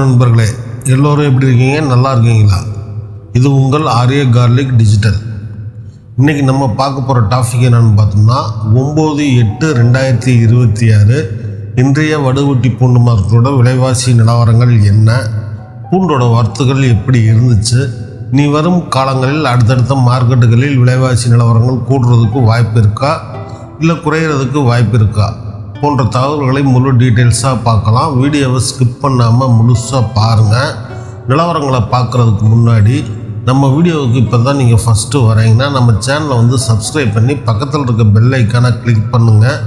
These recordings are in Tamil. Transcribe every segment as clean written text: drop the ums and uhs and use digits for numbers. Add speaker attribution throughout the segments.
Speaker 1: வணக்கம் நண்பர்களே, எல்லோரும் எப்படி இருக்கீங்க? நல்லா இருக்கீங்களா? இது உங்கள் ஆரிய கார்லிக் டிஜிட்டல். இன்றைக்கி நம்ம பார்க்க போகிற டாபிக் என்னென்னு பார்த்தோம்னா 9/8/2026 இன்றைய வடுவட்டி பூண்டு மார்க்கெட்டோட விலைவாசி நிலவரங்கள் என்ன, பூண்டோட வரத்துகள் எப்படி இருந்துச்சு, நீ வரும் காலங்களில் அடுத்தடுத்த மார்க்கெட்டுகளில் விலைவாசி நிலவரங்கள் கூடுறதுக்கு வாய்ப்பு இருக்கா இல்லை குறையிறதுக்கு வாய்ப்பு இருக்கா போன்ற தகவல்களை முழு டீட்டெயில்ஸாக பார்க்கலாம். வீடியோவை ஸ்கிப் பண்ணாமல் முழுசாக பாருங்கள். நிலவரங்களை பார்க்குறதுக்கு முன்னாடி நம்ம வீடியோவுக்கு இப்போ தான் நீங்கள் ஃபஸ்ட்டு வரீங்கன்னா நம்ம சேனலை சப்ஸ்கிரைப் பண்ணி பக்கத்தில் இருக்க பெல் ஐக்கானை கிளிக் பண்ணுங்கள்.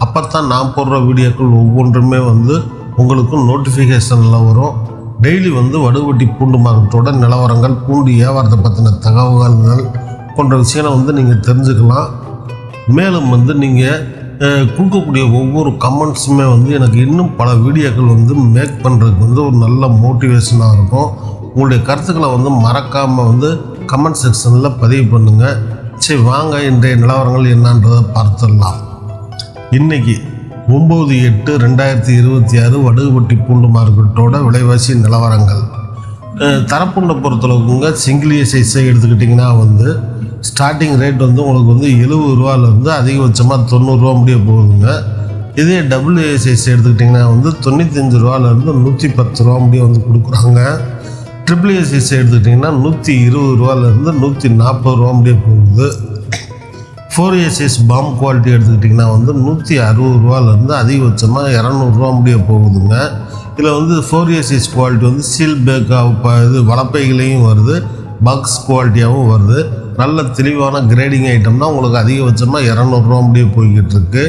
Speaker 1: அப்போ தான் நான் போடுற வீடியோக்கள் ஒவ்வொன்றுமே உங்களுக்கு நோட்டிஃபிகேஷனில் வரும். டெய்லி வடுவட்டி பூண்டு மார்க்கெட்டோட நிலவரங்கள், பூண்டு வியாபாரத்தை பற்றின தகவல்கள் போன்ற விஷயங்களை நீங்கள் தெரிஞ்சுக்கலாம். மேலும் நீங்கள் கொடுக்கக்கூடிய ஒவ்வொரு கமெண்ட்ஸுமே எனக்கு இன்னும் பல வீடியோக்கள் மேக் பண்ணுறதுக்கு ஒரு நல்ல மோட்டிவேஷனாக இருக்கும். உங்களுடைய கருத்துக்களை மறக்காமல் கமெண்ட் செக்ஷனில் பதிவு பண்ணுங்கள். சரி, வாங்க இன்றைய நிலவரங்கள் என்னன்றதை பார்த்துடலாம். இன்றைக்கி 9/8/2026 வடுவட்டி பூண்டு மார்க்கெட்டோட விலைவாசி நிலவரங்கள். தரப்புண்டை பொறுத்தளவுக்குங்க சிங்கிள் சைஸை எடுத்துக்கிட்டிங்கன்னா ஸ்டார்டிங் ரேட் உங்களுக்கு 70 ரூபாயிலேருந்து அதிகபட்சமாக 90 ரூபா முடிய போகுதுங்க. இதே டபுள் ஏ சைஸ் எடுத்துக்கிட்டிங்கன்னா 95 ரூபாயிலேருந்து 110 ரூபா முடிய கொடுக்குறாங்க. ட்ரிபிள் ஏ சைஸ் எடுத்துக்கிட்டிங்கன்னா 120 ரூபாயிலேருந்து 140 ரூபா முடிய போகுது. 4A சைஸ் பாம் குவாலிட்டி எடுத்துக்கிட்டிங்கன்னா 160 ரூபாயிலேருந்து அதிகபட்சமாக 200 ரூபா முடிய போகுதுங்க. இதில் 4A சைஸ் குவாலிட்டி சீல் பேக்காக வலப்பைகளையும் வருது, பக்ஸ் குவாலிட்டியாகவும் வருது. நல்ல தெளிவான கிரேடிங் ஐட்டம்னா உங்களுக்கு அதிகபட்சமாக 200 ரூபா முடிய போய்கிட்டு இருக்கு.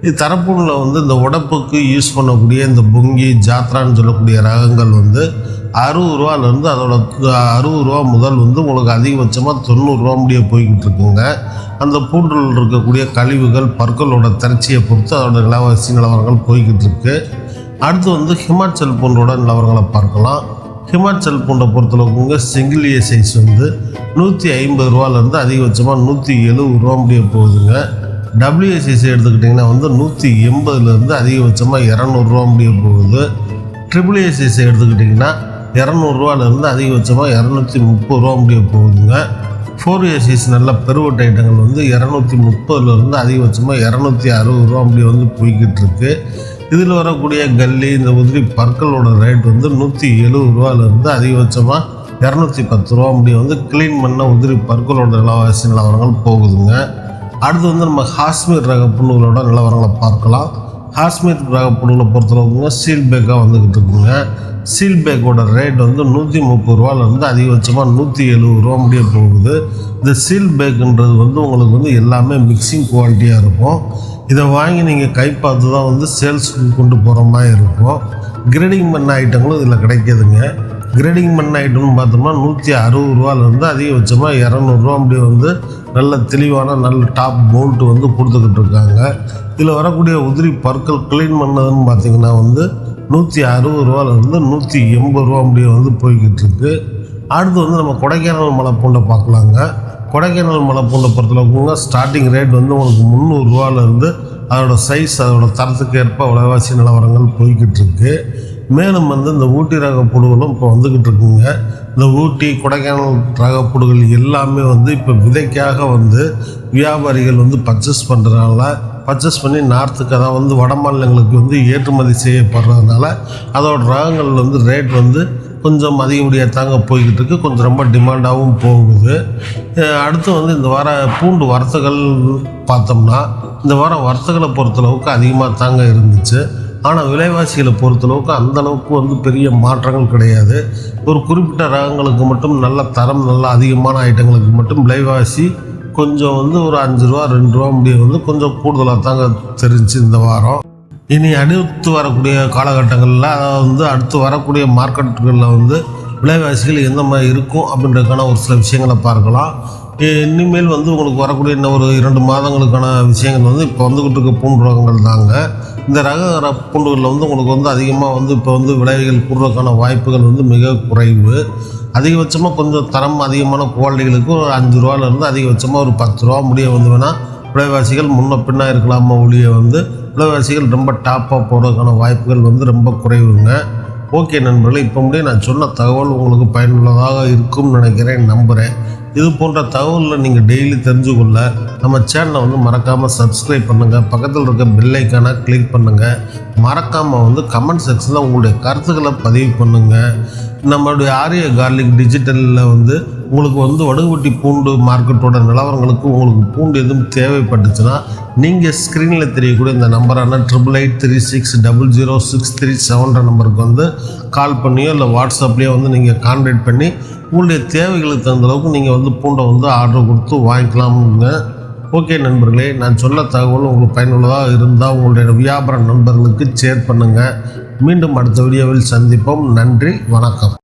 Speaker 1: இது தரப்புல இந்த உடப்புக்கு யூஸ் பண்ணக்கூடிய இந்த பொங்கி ஜாத்ரான்னு சொல்லக்கூடிய ரகங்கள் 60 ரூபாயிலேருந்து அதோட 60 ரூபா முதல் உங்களுக்கு அதிகபட்சமாக 90 ரூபா முடிய போய்கிட்டு இருக்குங்க. அந்த பூண்டில் இருக்கக்கூடிய கழிவுகள் பற்களோட திரட்சியை பொறுத்து அதோட விலைவாசி நிலவரங்கள் போய்கிட்டு இருக்கு. அடுத்து ஹிமாச்சல் பூண்டோட நிலவரங்களை பார்க்கலாம். ஹிமாச்சல் பூண்டை பொறுத்தளவுக்குங்க சிங்கிள் ஏ சைஸ் 150 ரூபாயிலேருந்து அதிகபட்சமாக 170 ரூபா முடிய போகுதுங்க. டபிள்யூஏ சைஸ் எடுத்துக்கிட்டிங்கன்னா 180லேருந்து அதிகபட்சமாக 200 ரூபா முடிய போகுது. ட்ரிபிள் ஏ சைஸ் எடுத்துக்கிட்டிங்கன்னா 200 ரூபாயிலேருந்து அதிகபட்சமாக 230 ரூபா முடிய போகுதுங்க. 4A சைஸ் நல்ல பெருவட்ட ஐட்டங்கள் 230லேருந்து அதிகபட்சமாக 260 ரூபா முடிய போய்கிட்டு இருக்கு. இதில் வரக்கூடிய கல்லி இந்த உதிரி பற்களோட ரேட் 170 ரூபாயிலேருந்து அதிகபட்சமாக 210 ரூபா முடிய க்ளீன் பண்ண உதிரி பற்களோட விலைவாசி நிலவரங்கள் போகுதுங்க. அடுத்து நம்ம காஷ்மீர் ரக புண்ணுகளோட நிலவரங்களை பார்க்கலாம். காஷ்மீர் ரக புண்ணுகளை பொறுத்தளவுக்குங்க சீல் பேக்காக வந்துக்கிட்டு இருக்குங்க. சீல் பேக்கோட ரேட் 130 ரூபாயிலேருந்து அதிகபட்சமாக 170 ரூபா முடிய போகுது. இந்த சீல் பேக்குன்றது உங்களுக்கு எல்லாமே மிக்சிங் குவாலிட்டியாக இருக்கும். இதை வாங்கி நீங்கள் கை பார்த்து தான் சேல்ஸுக்கு கொண்டு போகிற மாதிரி இருக்கும். கிரேடிங் பண்ண ஐட்டங்களும் இதில் கிடைக்கிதுங்க. கிரேடிங் பண்ண ஐட்டம்னு பார்த்தோம்னா 160 ரூபாயிலேருந்து அதிகபட்சமாக 200 ரூபா முடிய நல்ல தெளிவான நல்ல டாப் போல்ட்டு கொடுத்துக்கிட்டு இருக்காங்க. இதில் வரக்கூடிய உதிரி பற்கள் க்ளீன் பண்ணதுன்னு பார்த்திங்கன்னா 160 ரூபாயிலேருந்து 180 ரூபா முடிய போய்கிட்டு இருக்கு. அடுத்து நம்ம கொடைக்கானல் மலை பூண்டை பார்க்கலாங்க. கொடைக்கானல் மலை பூண்டை பொறுத்தளவுக்குங்க ஸ்டார்டிங் ரேட் உங்களுக்கு 300 ரூபாயிலேருந்து அதோட சைஸ் அதோட தரத்துக்கு ஏற்ப விலைவாசி நிலவரங்கள் போய்கிட்டு இருக்கு. மேலும் இந்த ஊட்டி ரக புடுகளும் இப்போ வந்துக்கிட்டு இருக்குங்க. இந்த ஊட்டி கொடைக்கானல் ரக புடுகள் எல்லாமே இப்போ விதைக்காக வியாபாரிகள் பர்ச்சேஸ் பண்ணுறதுனால பர்ச்சேஸ் பண்ணி நார்த்துக்கு அதான் வட மாநிலங்களுக்கு ஏற்றுமதி செய்யப்படுறதுனால அதோட ரகங்கள் ரேட் கொஞ்சம் அதிகப்படியாக தாங்க போய்கிட்டு இருக்குது. கொஞ்சம் ரொம்ப டிமாண்டாகவும் போகுது. அடுத்து இந்த வார பூண்டு வர்த்தகள் பார்த்தோம்னா இந்த வாரம் வர்த்தகளை பொறுத்தளவுக்கு அதிகமாக தாங்க இருந்துச்சு. ஆனால் விலைவாசிகளை பொறுத்தளவுக்கு அந்தளவுக்கு பெரிய மாற்றங்கள் கிடையாது. ஒரு குறிப்பிட்ட ரகங்களுக்கு மட்டும் நல்ல தரம் நல்ல அதிகமான ஐட்டங்களுக்கு மட்டும் விலைவாசி கொஞ்சம் ஒரு 5 ரூபா 2 ரூபா முடிய கொஞ்சம் கூடுதலாக தாங்க தெரிஞ்சு இந்த வாரம். இனி அடுத்து வரக்கூடிய காலகட்டங்களில் அதாவது அடுத்து வரக்கூடிய மார்க்கெட்டுகளில் விலைவாசிகள் எந்த மாதிரி இருக்கும் அப்படின்றதுக்கான ஒரு சில விஷயங்களை பார்க்கலாம். இனிமேல் உங்களுக்கு வரக்கூடிய இன்னும் ஒரு 2 மாதங்களுக்கான விஷயங்கள் இப்போ வந்துக்கிட்டு இருக்க பூண்டு ரகங்கள் தாங்க. இந்த ரக பூண்டுகளில் உங்களுக்கு அதிகமாக இப்போ விலைகள் கூடுறதுக்கான வாய்ப்புகள் மிக குறைவு. அதிகபட்சமாக கொஞ்சம் தரம் அதிகமான குவாலிட்டிகளுக்கு ஒரு 5 ரூபாயிலேருந்து அதிகபட்சமாக ஒரு 10 ரூபா முடிய வேணால் விலைவாசிகள் முன்ன பின்னா இருக்கலாமா ஒழிய விலைவாசிகள் ரொம்ப டாப்பாக போகிறதுக்கான வாய்ப்புகள் ரொம்ப குறைவுங்க. ஓகே நண்பர்களே, இப்போ முடிய நான் சொன்ன தகவல் உங்களுக்கு பயனுள்ளதாக இருக்கும்னு நினைக்கிறேன், நம்புகிறேன். இது போன்ற தகவலில் நீங்கள் டெய்லி தெரிஞ்சுக்கொள்ள நம்ம சேனலை வந்து மறக்காமல் சப்ஸ்கிரைப் பண்ணுங்கள். பக்கத்தில் இருக்க பெல் ஐக்கானை கிளிக் பண்ணுங்கள். மறக்காமல் வந்து கமெண்ட் செக்ஷனில் உங்களுடைய கருத்துக்களை பதிவு பண்ணுங்கள். நம்மளுடைய ஆரிய கார்லிக் டிஜிட்டலில் வந்து உங்களுக்கு வந்து வடுகுவட்டி பூண்டு மார்க்கெட்டோட நிலவரங்களுக்கு உங்களுக்கு பூண்டு எதுவும் தேவைப்பட்டுச்சுன்னா நீங்கள் ஸ்க்ரீனில் தெரியக்கூடிய இந்த நம்பரான 8886000637 நம்பருக்கு வந்து கால் பண்ணியோ இல்லை வாட்ஸ்அப்லேயோ வந்து நீங்கள் கான்டாக்ட் பண்ணி உங்களுடைய தேவைகளுக்கு தகுந்த அளவுக்கு நீங்கள் வந்து பூண்டை வந்து ஆர்டர் கொடுத்து வாங்கிக்கலாமுங்க. ஓகே நண்பர்களே, நான் சொன்ன தகவல் உங்களுக்கு பயனுள்ளதாக இருந்தால் உங்களுடைய வியாபார நண்பர்களுக்கு ஷேர் பண்ணுங்கள். மீண்டும் அடுத்த வீடியோவில் சந்திப்போம். நன்றி, வணக்கம்.